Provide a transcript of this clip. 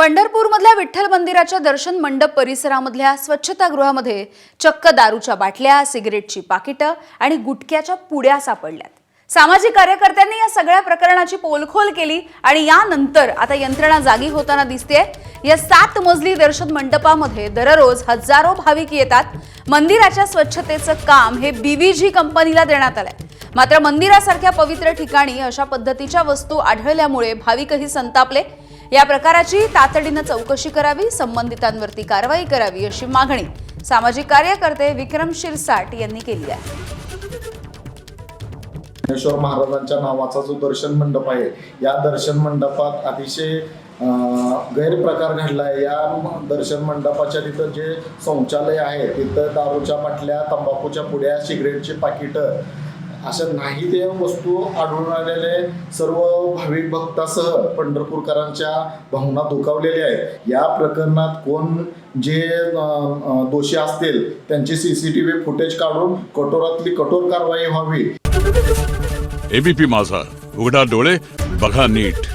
पंढरपूरमधल्या विठ्ठल मंदिराच्या दर्शन मंडप परिसरामधल्या स्वच्छतागृहामध्ये चक्क दारूच्या बाटल्या, सिगरेटची पाकिटं आणि गुटख्याच्या पुड्या सापडल्यात। सामाजिक कार्यकर्त्यांनी या सगळ्या प्रकरणाची पोलखोल केली आणि यानंतर आता यंत्रणा जागी होताना दिसतेय। या 7 मजली दर्शन मंडपामध्ये दररोज हजारो भाविक येतात। मंदिराच्या स्वच्छतेचं काम हे बीव्हीजी कंपनीला देण्यात आलंय। मात्र मंदिरासारख्या पवित्र ठिकाणी अशा पद्धतीच्या वस्तू आढळल्यामुळे भाविकही संतापले। या प्रकाराची तातडीने चौकशी करावी, संबंधितांवरती कारवाई करावी अशी मागणी सामाजिक कार्यकर्ते विक्रम शिरसाट यांनी केली आहे। ज्ञानेश्वर महाराजांच्या नावाचा जो दर्शन मंडप आहे, या दर्शन मंडपात अतिशय गैरप्रकार घडलाय। या दर्शन मंडपाच्या तिथं जे शौचालय आहे तिथं दारूच्या बाटल्या, तंबाखूच्या पुड्या, सिगरेटचे पाकिटं अशा नाही ते वस्तू आढळून आलेले सर्व भाविक भक्तासह पंढरपूरकरांच्या भावना दुखावलेल्या आहेत। या प्रकरणात कोण जे दोषी असतील त्यांची सीसीटीव्ही फुटेज काढून कठोरातली कठोर कारवाई व्हावी। एबीपी माझा, उघडा डोळे बघा नीट।